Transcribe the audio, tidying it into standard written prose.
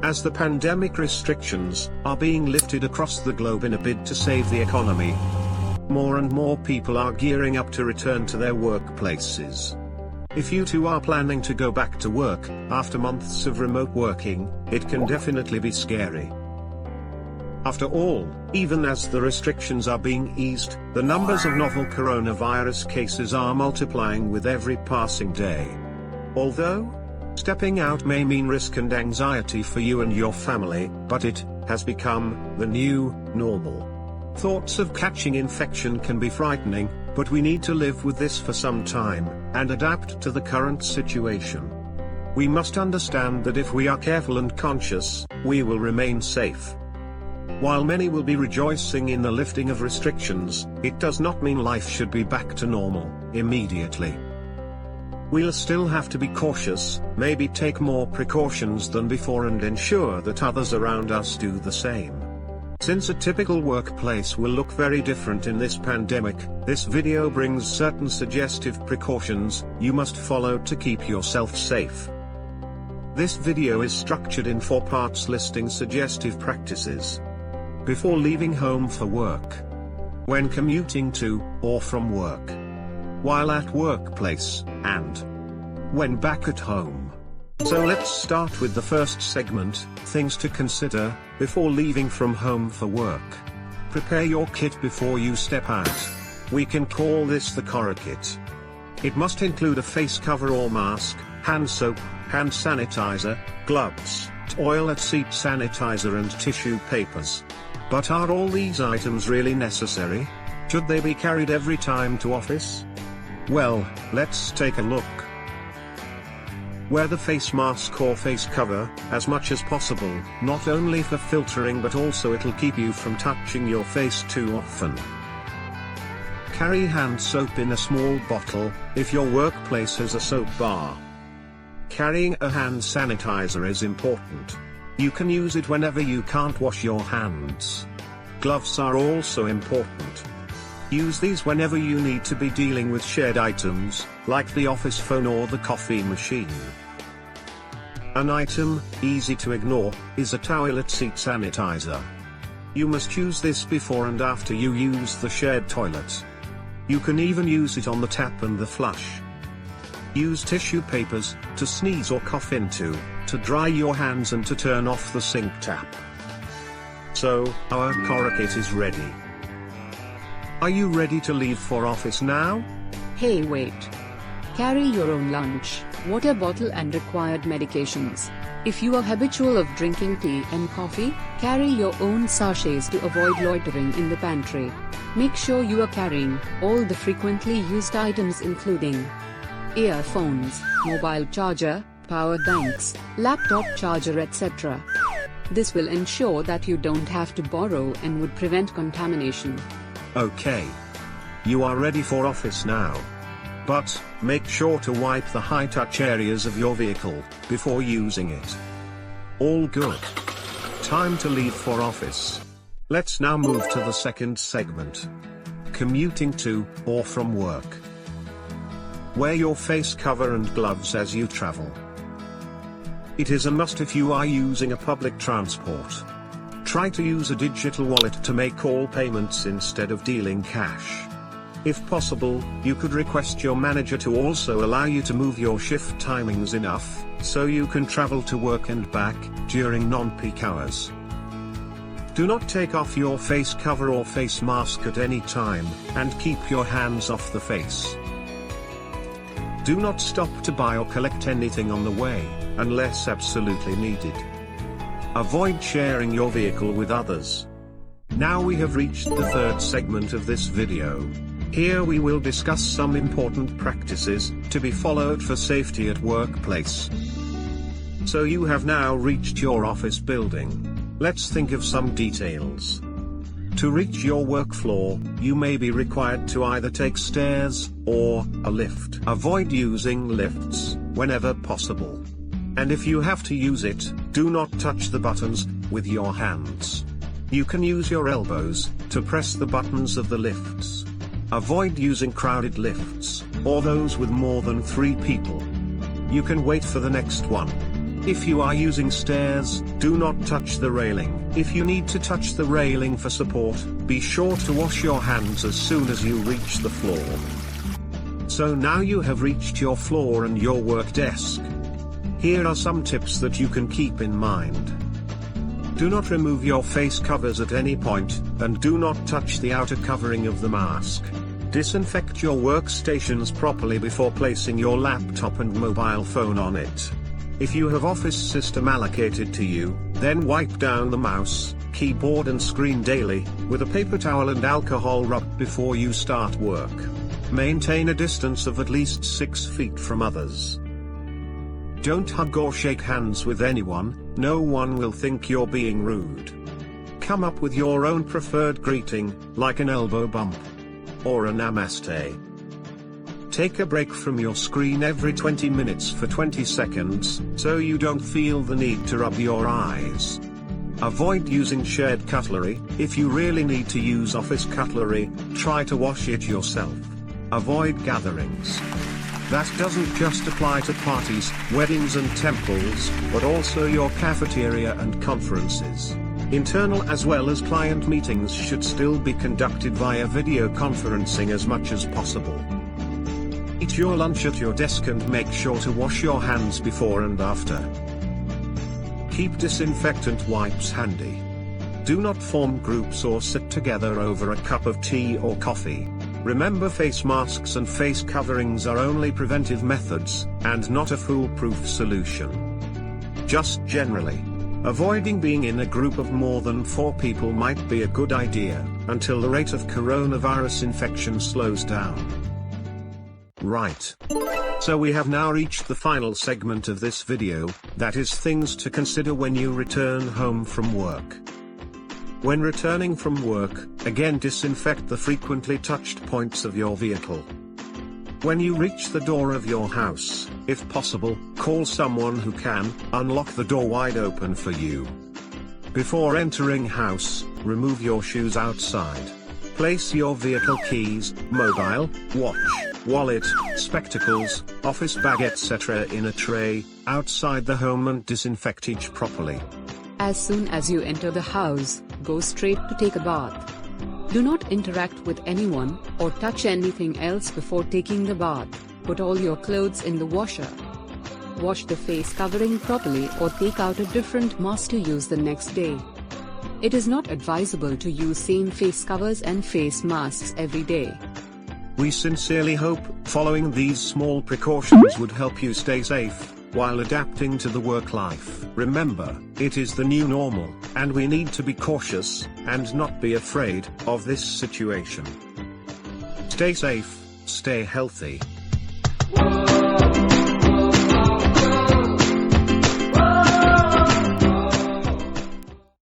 As the pandemic restrictions are being lifted across the globe in a bid to save the economy, more and more people are gearing up to return to their workplaces. If you too are planning to go back to work after months of remote working, it can definitely be scary. After all, even as the restrictions are being eased, the numbers of novel coronavirus cases are multiplying with every passing day. Although stepping out may mean risk and anxiety for you and your family, but it has become the new normal. Thoughts of catching infection can be frightening, but we need to live with this for some time and adapt to the current situation. We must understand that if we are careful and conscious, we will remain safe. While many will be rejoicing in the lifting of restrictions, it does not mean life should be back to normal immediately. We'll still have to be cautious, maybe take more precautions than before and ensure that others around us do the same. Since a typical workplace will look very different in this pandemic, this video brings certain suggestive precautions you must follow to keep yourself safe. This video is structured in 4 parts listing suggestive practices. Before leaving home for work, when commuting to or from work, while at workplace, and when back at home. So let's start with the first segment, things to consider before leaving from home for work. Prepare your kit before you step out. We can call this the Cora kit. It must include a face cover or mask, hand soap, hand sanitizer, gloves, toilet seat sanitizer and tissue papers. But are all these items really necessary? Should they be carried every time to office? Well, let's take a look. Wear the face mask or face cover as much as possible, not only for filtering but also it'll keep you from touching your face too often. Carry hand soap in a small bottle, if your workplace has a soap bar. Carrying a hand sanitizer is important. You can use it whenever you can't wash your hands. Gloves are also important. Use these whenever you need to be dealing with shared items, like the office phone or the coffee machine. An item, easy to ignore, is a toilet seat sanitizer. You must use this before and after you use the shared toilet. You can even use it on the tap and the flush. Use tissue papers to sneeze or cough into, to dry your hands and to turn off the sink tap. So, our Cora kit is ready. Are you ready to leave for office now? Hey, wait. Carry your own lunch, water bottle and required medications. If you are habitual of drinking tea and coffee, carry your own sachets to avoid loitering in the pantry. Make sure you are carrying all the frequently used items including earphones, mobile charger, power banks, laptop charger etc. This will ensure that you don't have to borrow and would prevent contamination. Okay. You are ready for office now. But, make sure to wipe the high-touch areas of your vehicle before using it. All good. Time to leave for office. Let's now move to the second segment. Commuting to or from work. Wear your face cover and gloves as you travel. It is a must if you are using a public transport. Try to use a digital wallet to make all payments instead of dealing cash. If possible, you could request your manager to also allow you to move your shift timings enough, so you can travel to work and back during non-peak hours. Do not take off your face cover or face mask at any time, and keep your hands off the face. Do not stop to buy or collect anything on the way, unless absolutely needed. Avoid sharing your vehicle with others. Now we have reached the third segment of this video. Here we will discuss some important practices to be followed for safety at workplace. So you have now reached your office building. Let's think of some details. To reach your work floor, you may be required to either take stairs or a lift. Avoid using lifts whenever possible. And if you have to use it, do not touch the buttons with your hands. You can use your elbows to press the buttons of the lifts. Avoid using crowded lifts, or those with more than 3 people. You can wait for the next one. If you are using stairs, do not touch the railing. If you need to touch the railing for support, be sure to wash your hands as soon as you reach the floor. So now you have reached your floor and your work desk. Here are some tips that you can keep in mind. Do not remove your face covers at any point, and do not touch the outer covering of the mask. Disinfect your workstations properly before placing your laptop and mobile phone on it. If you have Office system allocated to you, then wipe down the mouse, keyboard and screen daily, with a paper towel and alcohol rub before you start work. Maintain a distance of at least 6 feet from others. Don't hug or shake hands with anyone, no one will think you're being rude. Come up with your own preferred greeting, like an elbow bump or a namaste. Take a break from your screen every 20 minutes for 20 seconds, so you don't feel the need to rub your eyes. Avoid using shared cutlery. If you really need to use office cutlery, try to wash it yourself. Avoid gatherings. That doesn't just apply to parties, weddings and temples, but also your cafeteria and conferences. Internal as well as client meetings should still be conducted via video conferencing as much as possible. Eat your lunch at your desk and make sure to wash your hands before and after. Keep disinfectant wipes handy. Do not form groups or sit together over a cup of tea or coffee. Remember, face masks and face coverings are only preventive methods, and not a foolproof solution. Just generally, avoiding being in a group of more than 4 people might be a good idea, until the rate of coronavirus infection slows down. Right. So we have now reached the final segment of this video, that is things to consider when you return home from work. When returning from work, again disinfect the frequently touched points of your vehicle. When you reach the door of your house, if possible, call someone who can unlock the door wide open for you. Before entering house, remove your shoes outside. Place your vehicle keys, mobile, watch, wallet, spectacles, office bag etc. in a tray, outside the home and disinfect each properly. As soon as you enter the house, go straight to take a bath. Do not interact with anyone, or touch anything else before taking the bath. Put all your clothes in the washer. Wash the face covering properly or take out a different mask to use the next day. It is not advisable to use same face covers and face masks every day. We sincerely hope following these small precautions would help you stay safe while adapting to the work life. Remember, it is the new normal, and we need to be cautious and not be afraid of this situation. Stay safe, stay healthy.